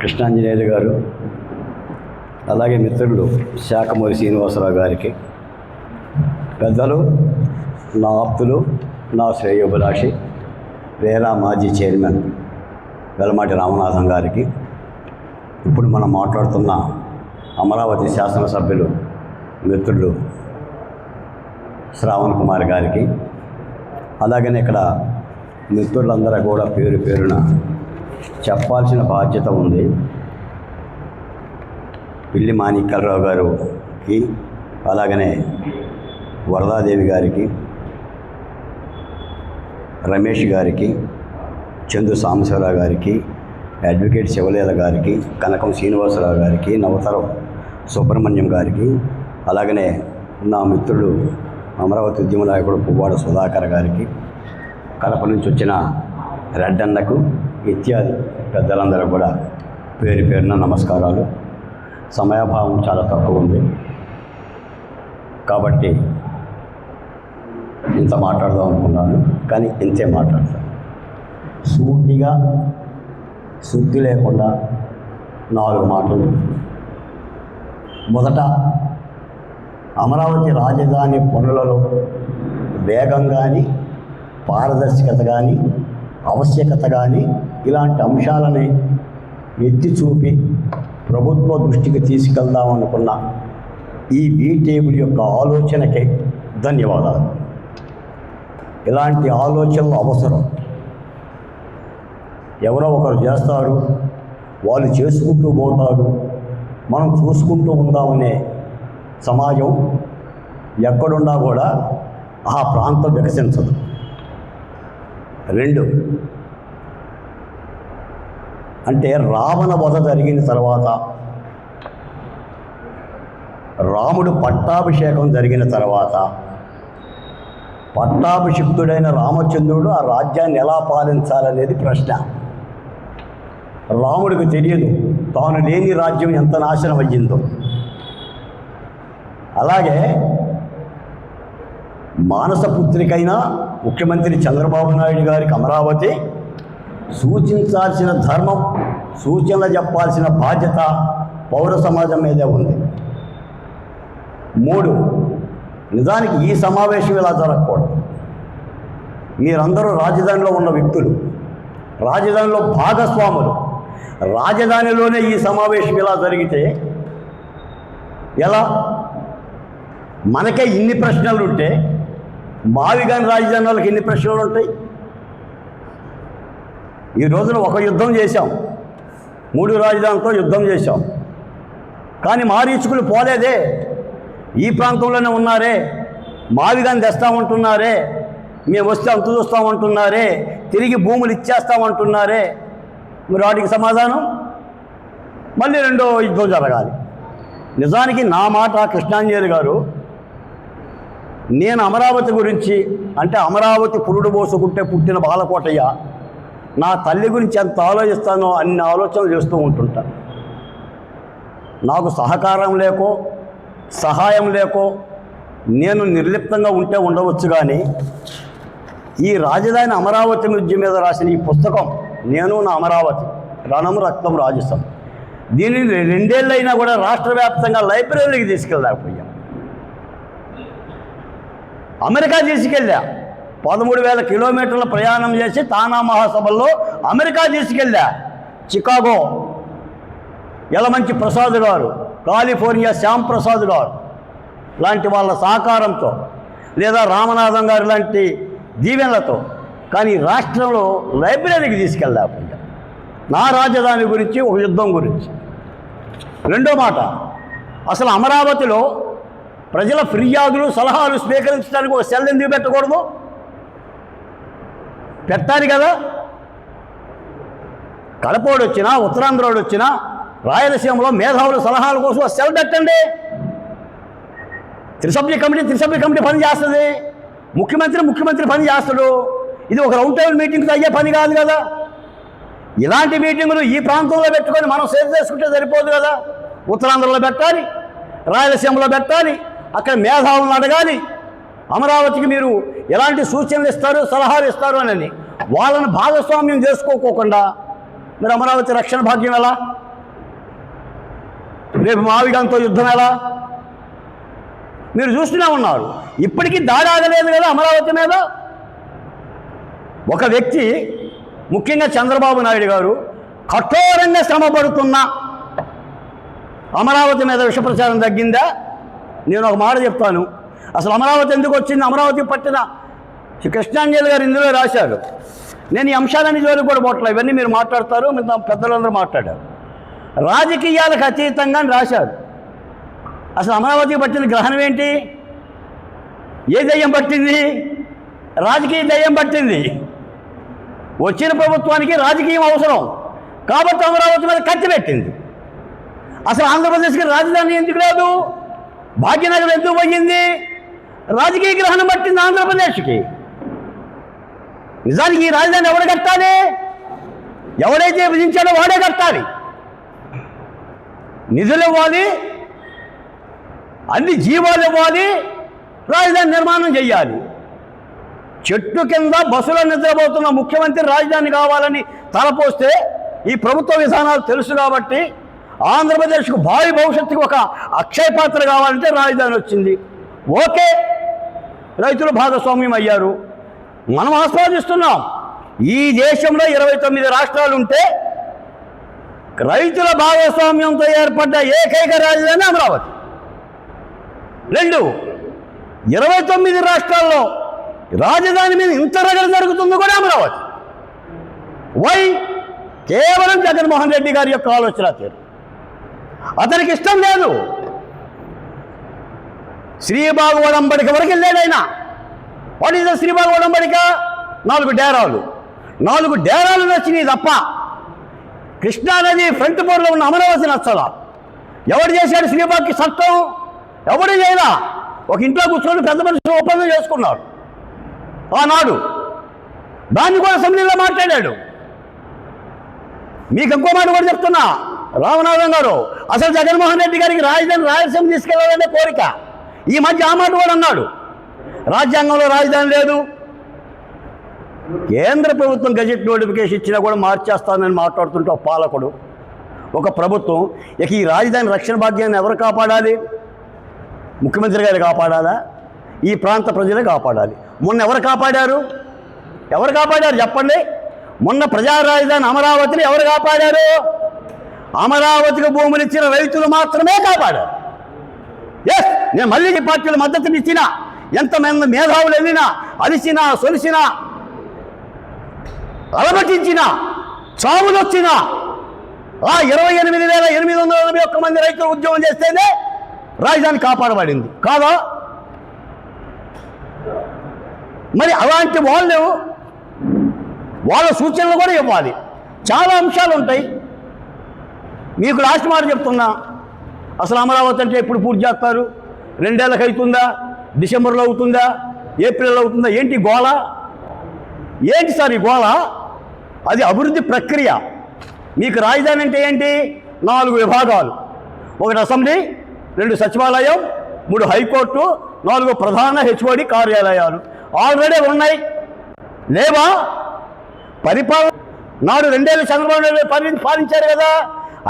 కృష్ణాంజనేయులు గారు, అలాగే మిత్రులు శాఖమూరి శ్రీనివాసరావు గారికి, పెద్దలు, నా ఆప్తులు, నా శ్రేయోభిలాషి రేరా మాజీ చైర్మన్ వెలమాటి రామనాథం గారికి, ఇప్పుడు మనం మాట్లాడుతున్న అమరావతి శాసనసభ్యులు మిత్రులు శ్రావణ్ కుమార్ గారికి, అలాగనే ఇక్కడ మిత్రులందరూ కూడా పేరు పేరున చెప్పాల్సిన బాధ్యత ఉంది. పిల్లి మాణిక్యాలరావు గారికి, అలాగనే వరదాదేవి గారికి, రమేష్ గారికి, చందు సాంబశివరావు గారికి, అడ్వకేట్ శివలీల గారికి, కనకం శ్రీనివాసరావు గారికి, నవతరం సుబ్రహ్మణ్యం గారికి, అలాగనే నా మిత్రుడు అమరావతి ఉద్యమ నాయకుడు పువ్వాడ సుధాకర్ గారికి, కడప నుంచి వచ్చిన రెడ్డన్నకు ఇత్యాది పెద్దలందరూ కూడా పేరు పేరున నమస్కారాలు. సమయాభావం చాలా తక్కువ ఉంది కాబట్టి ఇంత మాట్లాడదాం అనుకున్నాను, కానీ ఇంతే మాట్లాడతాను. సూటిగా శుద్ధి లేకుండా 4 మాటలు. మొదట, అమరావతి రాజధాని పనులలో వేగం కానీ, పారదర్శకత కానీ, ఆవశ్యకత కానీ ఇలాంటి అంశాలని ఎత్తి చూపి ప్రభుత్వ దృష్టికి తీసుకెళ్దామనుకున్న ఈ బీ టేబుల్ యొక్క ఆలోచనకే ధన్యవాదాలు. ఇలాంటి ఆలోచనలు అవసరం. ఎవరో ఒకరు చేస్తారు, వాళ్ళు చేసుకుంటూ పోతారు, మనం చూసుకుంటూ ఉందామనే సమాజం ఎక్కడున్నా కూడా ఆ ప్రాంతం వికసించదు. 2, అంటే రావణ వధ జరిగిన తర్వాత, రాముడు పట్టాభిషేకం జరిగిన తర్వాత, పట్టాభిషిక్తుడైన రామచంద్రుడు ఆ రాజ్యాన్ని ఎలా పాలించాలనేది ప్రశ్న. రాముడికి తెలియదు తాను లేని రాజ్యం ఎంత నాశనం అయ్యిందో. అలాగే మానసపుత్రికైనా ముఖ్యమంత్రి చంద్రబాబు నాయుడు గారికి అమరావతి సూచించాల్సిన ధర్మం, సూచనలు చెప్పాల్సిన బాధ్యత పౌర సమాజం మీదే ఉంది. 3, నిజానికి ఈ సమావేశం ఇలా జరగకూడదు. మీరందరూ రాజధానిలో ఉన్న వ్యక్తులు, రాజధానిలో భాగస్వాములు. రాజధానిలోనే ఈ సమావేశం ఇలా జరిగితే ఎలా? మనకే ఇన్ని ప్రశ్నలు ఉంటే మావిగాని రాజధాని వాళ్ళకి ఎన్ని ప్రశ్నలు ఉంటాయి? ఈ రోజున ఒక యుద్ధం చేశాం, 3 రాజధానులతో యుద్ధం చేశాం, కానీ మారీచుకులు పోలేదే. ఈ ప్రాంతంలోనే ఉన్నారే, మావిగాని తెస్తామంటున్నారే, మేము వస్తే అంత చూస్తామంటున్నారే, తిరిగి భూములు ఇచ్చేస్తామంటున్నారే. మరి వాటికి సమాధానం మళ్ళీ 2వ యుద్ధం జరగాలి. నిజానికి నా మాట కృష్ణాంజనేయులు గారు, నేను అమరావతి గురించి, అంటే అమరావతి పురుడు పోసుకుంటే పుట్టిన బాలకోటయ్య, నా తల్లి గురించి ఎంత ఆలోచిస్తానో అన్ని ఆలోచనలు చేస్తూ ఉంటుంటాను. నాకు సహకారం లేకో సహాయం లేకో నేను నిర్లిప్తంగా ఉంటే ఉండవచ్చు, కానీ ఈ రాజధాని అమరావతి విద్య మీద రాసిన ఈ పుస్తకం నేను నా అమరావతి రణం రక్తం రాజసం, దీనిని 2 ఏళ్ళైనా కూడా రాష్ట్ర వ్యాప్తంగా లైబ్రరీకి తీసుకెళ్ళలేకపోయాం. అమెరికా తీసుకెళ్ళా, 13,000 కిలోమీటర్ల ప్రయాణం చేసి తానా మహాసభల్లో అమెరికా తీసుకెళ్ళా. చికాగో యలమంచి ప్రసాద్ గారు, కాలిఫోర్నియా శ్యామ్ ప్రసాద్ గారు లాంటి వాళ్ళ సహకారంతో, లేదా రామనాథం గారు లాంటి దీవెనలతో, కానీ రాష్ట్రంలో లైబ్రరీకి తీసుకెళ్ళలేకపోయా. నా రాజధాని గురించి, ఒక యుద్ధం గురించి. 2వ మాట, అసలు అమరావతిలో ప్రజల ఫిర్యాదులు సలహాలు స్వీకరించడానికి ఒక సెల్ ఎందుకు పెట్టకూడదు? పెట్టాలి కదా. కడపోడు వచ్చినా, ఉత్తరాంధ్రోడు వచ్చినా, రాయలసీమలో మేధావుల సలహాల కోసం ఒక సెల్ పెట్టండి. త్రిసభ్య కమిటీ పని చేస్తుంది, ముఖ్యమంత్రి పని చేస్తాడు. ఇది ఒక రౌండ్ టేబుల్ మీటింగ్తో అయ్యే పని కాదు కదా. ఇలాంటి మీటింగులు ఈ ప్రాంతంలో పెట్టుకొని మనం సేవ్ చేసుకుంటే సరిపోదు కదా. ఉత్తరాంధ్రలో పెట్టాలి, రాయలసీమలో పెట్టాలి, అక్కడ మేధావులను అడగాలి. అమరావతికి మీరు ఎలాంటి సూచనలు ఇస్తారు, సలహాలు ఇస్తారు అని వాళ్ళని భాగస్వామ్యం చేసుకోకోకుండా మీరు అమరావతి రక్షణ భాగ్యం ఎలా? రేపు మావిగంతో యుద్ధం ఎలా? మీరు చూస్తూనే ఉన్నారు. ఇప్పటికీ దాడి ఆగలేదు కదా అమరావతి మీద. ఒక వ్యక్తి, ముఖ్యంగా చంద్రబాబు నాయుడు గారు కఠోరంగా శ్రమపడుతున్నా అమరావతి మీద విషప్రచారం తగ్గిందా? నేను ఒక మాట చెప్తాను. అసలు అమరావతి ఎందుకు వచ్చింది? అమరావతి పట్టిన కృష్ణాంజలి గారు ఇందులో రాశారు. నేను ఈ అంశాలన్నీ జోలికి కూడా పోట్ల, ఇవన్నీ మీరు మాట్లాడతారు, మీరు పెద్దలందరూ మాట్లాడారు. రాజకీయాలకు అతీతంగా రాశారు. అసలు అమరావతికి పట్టిన గ్రహణం ఏంటి? ఏ దయ్యం పట్టింది? రాజకీయ దయ్యం పట్టింది. వచ్చిన ప్రభుత్వానికి రాజకీయం అవసరం కాబట్టి అమరావతి మీద కత్తి పెట్టింది. అసలు ఆంధ్రప్రదేశ్కి రాజధాని ఎందుకు లేదు? భాగ్యనగరం ఎందుకు పోయింది? రాజకీయ గ్రహణం పట్టింది ఆంధ్రప్రదేశ్కి. నిజానికి ఈ రాజధాని ఎవరు కట్టాలి? ఎవడైతే విధించాడో వాడే కట్టాలి. నిధులు ఇవ్వాలి, అన్ని జీవాలు ఇవ్వాలి, రాజధాని నిర్మాణం చేయాలి. చెట్టు కింద బస్సులో నిద్రపోతున్న ముఖ్యమంత్రి రాజధాని కావాలని తలపోస్తే ఈ ప్రభుత్వ విధానాలు తెలుసు కాబట్టి ఆంధ్రప్రదేశ్కు భావి భవిష్యత్తుకు ఒక అక్షయ పాత్ర కావాలంటే రాజధాని వచ్చింది. ఓకే, రైతులు భాగస్వామ్యం అయ్యారు, మనం ఆస్వాదిస్తున్నాం. ఈ దేశంలో 29 రాష్ట్రాలు ఉంటే రైతుల భాగస్వామ్యంతో ఏర్పడ్డ ఏకైక రాజధాని అమరావతి. 2, 29 రాష్ట్రాల్లో రాజధాని మీద ఇంత రగడ జరుగుతుంది కూడా అమరావతి. వై? కేవలం జగన్మోహన్ రెడ్డి గారి యొక్క ఆలోచన తీరు. అతనికి ఇష్టం లేదు. శ్రీబాగు ఒడంబడిక వరకు వెళ్ళాడు ఆయన. వాట్ ఈస్ ద శ్రీబాగు ఒడంబడిక? 4 డేరాలు. 4 డేరాలు నచ్చినాయి తప్ప కృష్ణానది ఫ్రంట్ బోర్లో ఉన్న అమరావతి నచ్చలా. ఎవడు చేశాడు శ్రీబాగుకి చట్టం? ఎవడు చేయలా. ఒక ఇంట్లో కూర్చొని పెద్ద మనుషులు ఒప్పందం చేసుకున్నాడు ఆనాడు. దాన్ని కూడా అసెంబ్లీలో మాట్లాడాడు. మీకు ఇంకో మాట కూడా చెప్తున్నా, రామనాథం గారు, అసలు జగన్మోహన్ రెడ్డి గారికి రాజధాని రాయలసీమ తీసుకెళ్లాలనే కోరిక. ఈ మధ్య ఆ మాట కూడా అన్నాడు. రాజ్యాంగంలో రాజధాని లేదు, కేంద్ర ప్రభుత్వం గజెట్ నోటిఫికేషన్ ఇచ్చినా కూడా మార్చేస్తానని మాట్లాడుతుంటే ఒక పాలకుడు, ఒక ప్రభుత్వం. ఇక ఈ రాజధాని రక్షణ భాగ్యాన్ని ఎవరు కాపాడాలి? ముఖ్యమంత్రి గారు కాపాడాలా? ఈ ప్రాంత ప్రజలే కాపాడాలి. మొన్న ఎవరు కాపాడారు? ఎవరు కాపాడారు చెప్పండి? మొన్న ప్రజా రాజధాని అమరావతిని ఎవరు కాపాడారు? అమరావతికి భూములు ఇచ్చిన రైతులు మాత్రమే కాపాడారు. ఎస్, నేను మళ్ళీ ఈ పార్టీల మద్దతుని ఇచ్చినా, ఎంతమంది మేధావులు వెళ్ళినా, అలిసినా, సొలిసినా, అలమటించినా, చావులు వచ్చినా ఆ 28,881 మంది రైతులు ఉద్యోగం చేస్తేనే రాజధాని కాపాడబడింది కాదా? మరి అలాంటి వాళ్ళ సూచనలు కూడా ఇవ్వాలి. చాలా అంశాలు ఉంటాయి. మీకు లాస్ట్ మాట చెప్తున్నా, అసలు అమరావతి అంటే ఎప్పుడు పూర్తి చేస్తారు? 2 ఏళ్ళకి అవుతుందా? డిసెంబర్లో అవుతుందా? ఏప్రిల్లో అవుతుందా? ఏంటి గోళ? ఏంటి సార్ ఈ గోళ? అది అభివృద్ధి ప్రక్రియ. మీకు రాజధాని అంటే ఏంటి? 4 విభాగాలు. 1 అసెంబ్లీ, 2 సచివాలయం, 3 హైకోర్టు, 4 ప్రధాన హెచ్ఓడి కార్యాలయాలు ఆల్రెడీ ఉన్నాయి. లేవా? పరిపాలన నాడు 2 ఏళ్ళు చంద్రబాబు నాయుడు పాలించారు కదా,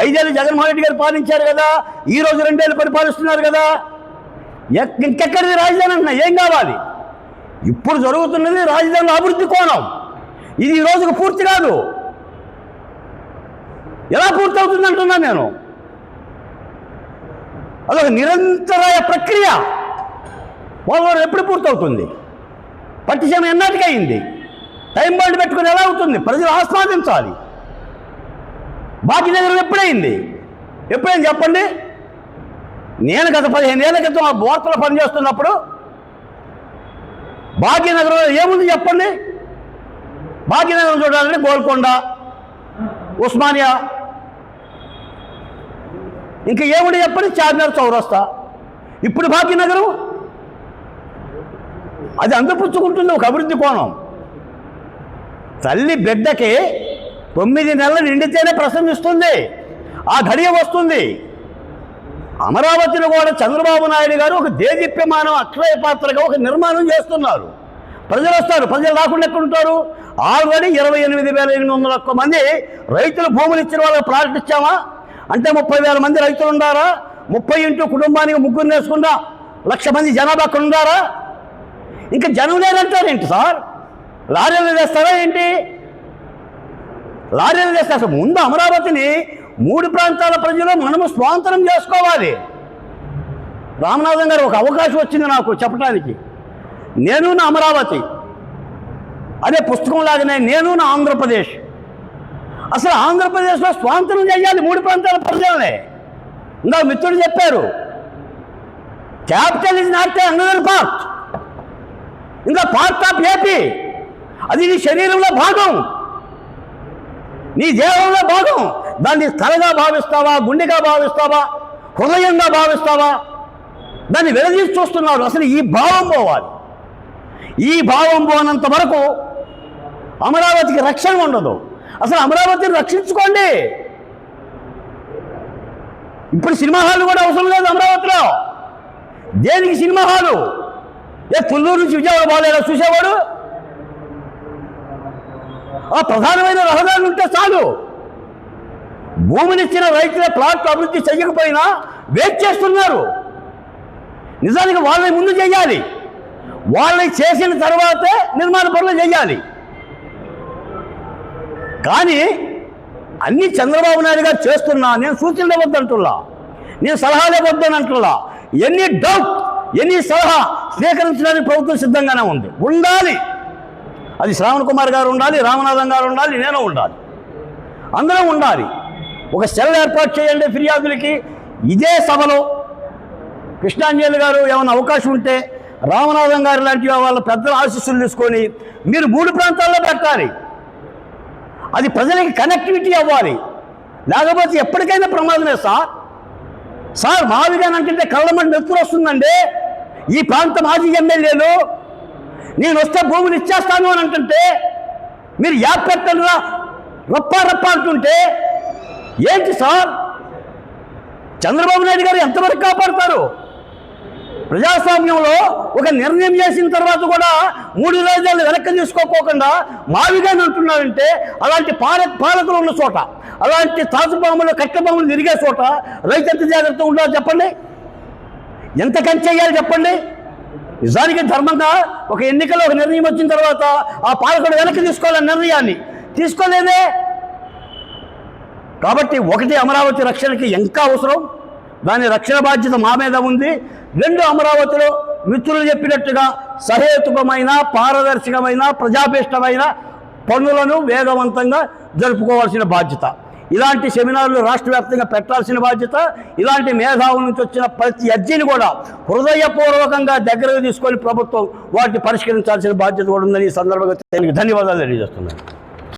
5 ఏళ్ళు జగన్మోహన్ రెడ్డి గారు పాలించారు కదా, ఈరోజు 2 ఏళ్ళు పరిపాలిస్తున్నారు కదా. ఇంకెక్కడిది రాజధాని అన్నా? ఏం కావాలి? ఇప్పుడు జరుగుతున్నది రాజధానిలో అభివృద్ధి కోణం. ఇది ఈ రోజుకు పూర్తి కాదు. ఎలా పూర్తి అవుతుంది అంటున్నాను నేను. అదొక నిరంతరాయ ప్రక్రియ. పోలవరం ఎప్పుడు పూర్తవుతుంది? పట్టిసీమ ఎన్నాటికి అయింది? టైం బాండ్ పెట్టుకుని ఎలా అవుతుంది? ప్రజలు ఆస్వాదించాలి. భాగ్యనగరం ఎప్పుడైంది? ఎప్పుడైంది చెప్పండి? నేను గత 15 ఏళ్ల క్రితం ఆ వార్తలు పనిచేస్తున్నప్పుడు భాగ్యనగరంలో ఏముంది చెప్పండి? భాగ్యనగరం చూడాలంటే గోల్కొండ, ఉస్మానియా, ఇంకా ఏముంది చెప్పండి? చార్మినార్, చౌరస్తా. ఇప్పుడు భాగ్యనగరం అది అందిపుచ్చుకుంటుంది ఒక అభివృద్ధి కోణం. తల్లి బిడ్డకి 9 నెలలు నిండితేనే ప్రసంగిస్తుంది. ఆ ఘడియ వస్తుంది. అమరావతిని కూడా చంద్రబాబు నాయుడు గారు ఒక దేదీప్యమానం అక్షయ పాత్రగా ఒక నిర్మాణం చేస్తున్నారు. ప్రజలు వస్తారు. ప్రజలు రాకుండా ఎక్కడ ఉంటారు? ఆల్రెడీ 28,801 మంది రైతులు భూములు ఇచ్చిన వాళ్ళకి ప్రాజెక్ట్ ఇచ్చామా అంటే 30,000 మంది రైతులు ఉన్నారా? 30 ఇంటూ కుటుంబానికి 3 వేసుకున్నా 1,00,000 మంది జనాభా అక్కడ ఉన్నారా? ఇంకా జనం లేదంటారేంటి సార్? లారీలు తెస్తారా ఏంటి? లారీలు తెస్తారు. అసలు ముందు అమరావతిని 3 ప్రాంతాల ప్రజలు మనము స్వాతంత్రం చేసుకోవాలి. రామనాథం గారు ఒక అవకాశం వచ్చింది నాకు చెప్పడానికి. నేను నా అమరావతి, అదే పుస్తకం లాగానే నేను నా ఆంధ్రప్రదేశ్. అసలు ఆంధ్రప్రదేశ్లో స్వాతంత్రం చేయాలి 3 ప్రాంతాల ప్రజలనే. ఇంకా మిత్రుడు చెప్పారు, capital is not another part, ఇంకా పార్ట్ ఆఫ్ ఏపీ. అది నీ శరీరంలో భాగం, నీ దేహంలో భాగం. దాన్ని తలగా భావిస్తావా, గుండెగా భావిస్తావా, హృదయంగా భావిస్తావా? దాన్ని విడదీసి చూస్తున్నారు. అసలు ఈ భావం పోవాలి. ఈ భావం పోనంత వరకు అమరావతికి రక్షణ ఉండదు. అసలు అమరావతిని రక్షించుకోండి. ఇప్పుడు సినిమా హాలు కూడా అవసరం లేదు అమరావతిలో. దేనికి సినిమా హాలు? తుళ్ళూరు నుంచి విజయవాడ బాగాలేదా చూసేవాడు? ఆ ప్రధానమైన రహదారులు ఉంటే చాలు. భూమినిచ్చిన రైతుల ప్లాట్లు అభివృద్ధి చేయకపోయినా వెయిట్ చేస్తున్నారు. నిజానికి వాళ్ళని ముందు చేయాలి, వాళ్ళని చేసిన తర్వాతే నిర్మాణ పనులు చేయాలి. కానీ అన్ని చంద్రబాబు నాయుడు గారు చేస్తున్నా, నేను సూచనలు వద్దంటున్నా, నేను సలహాలే వద్దనంటున్నా. ఎన్ని డౌట్, ఎన్ని సలహా స్వీకరించడానికి ప్రభుత్వం సిద్ధంగానే ఉంది. ఉండాలి. అది శ్రావణ్ కుమార్ గారు ఉండాలి, రామనాథం గారు ఉండాలి, నేను ఉండాలి, అందరం ఉండాలి. ఒక సెల్ ఏర్పాటు చేయండి ఫిర్యాదులకి. ఇదే సభలో కృష్ణాంజలి గారు ఏమైనా అవకాశం ఉంటే రామనాథం గారు లాంటి వాళ్ళ పెద్దల ఆశీస్సులు తీసుకొని మీరు 3 ప్రాంతాల్లో పెట్టాలి. అది ప్రజలకి కనెక్టివిటీ అవ్వాలి. లేకపోతే ఎప్పటికైనా ప్రమాదమే సార్ మావిగాని అంటే కళ్ళమంటి నెత్తురు వస్తుందండి. ఈ ప్రాంత మాజీ ఎమ్మెల్యేలు నేను వస్తే భూములు ఇచ్చేస్తాను అని అంటుంటే మీరు యాప్ పెట్టనురా రప్ప అంటుంటే ఏంటి సార్? చంద్రబాబు నాయుడు గారు ఎంతవరకు కాపాడతారు? ప్రజాస్వామ్యంలో ఒక నిర్ణయం చేసిన తర్వాత కూడా 3 రాజ్యాలు వెనక్కి తీసుకోకుండా మావిగాని అంటున్నారంటే అలాంటి పాలకులు ఉన్న చోట, అలాంటి తాసుపాములు కట్టపాములు తిరిగే చోట రైతు ఎంత జాగ్రత్తగా ఉండాలో చెప్పండి? ఎంత కంచెయ్యాలి చెప్పండి? నిజానికి ధర్మంగా ఒక ఎన్నికల్లో ఒక నిర్ణయం వచ్చిన తర్వాత ఆ పాలకుడు వెనక్కి తీసుకోవాలని నిర్ణయాన్ని తీసుకోలేదే. కాబట్టి ఒకటి, అమరావతి రక్షణకి ఇంకా అవసరం, దాని రక్షణ బాధ్యత మా మీద ఉంది. 2, అమరావతిలో మిత్రులు చెప్పినట్టుగా సహేతుకమైన, పారదర్శకమైన, ప్రజాభిష్టమైన పనులను వేగవంతంగా జరుపుకోవాల్సిన బాధ్యత. ఇలాంటి సెమినార్లు రాష్ట్ర వ్యాప్తంగా పెట్టాల్సిన బాధ్యత. ఇలాంటి మేధావుల నుంచి వచ్చిన ప్రతి అర్జీని కూడా హృదయపూర్వకంగా దగ్గరకు తీసుకొని ప్రభుత్వం వాటిని పరిష్కరించాల్సిన బాధ్యత కూడా ఉందని ఈ సందర్భంగా ధన్యవాదాలు తెలియజేస్తున్నాను.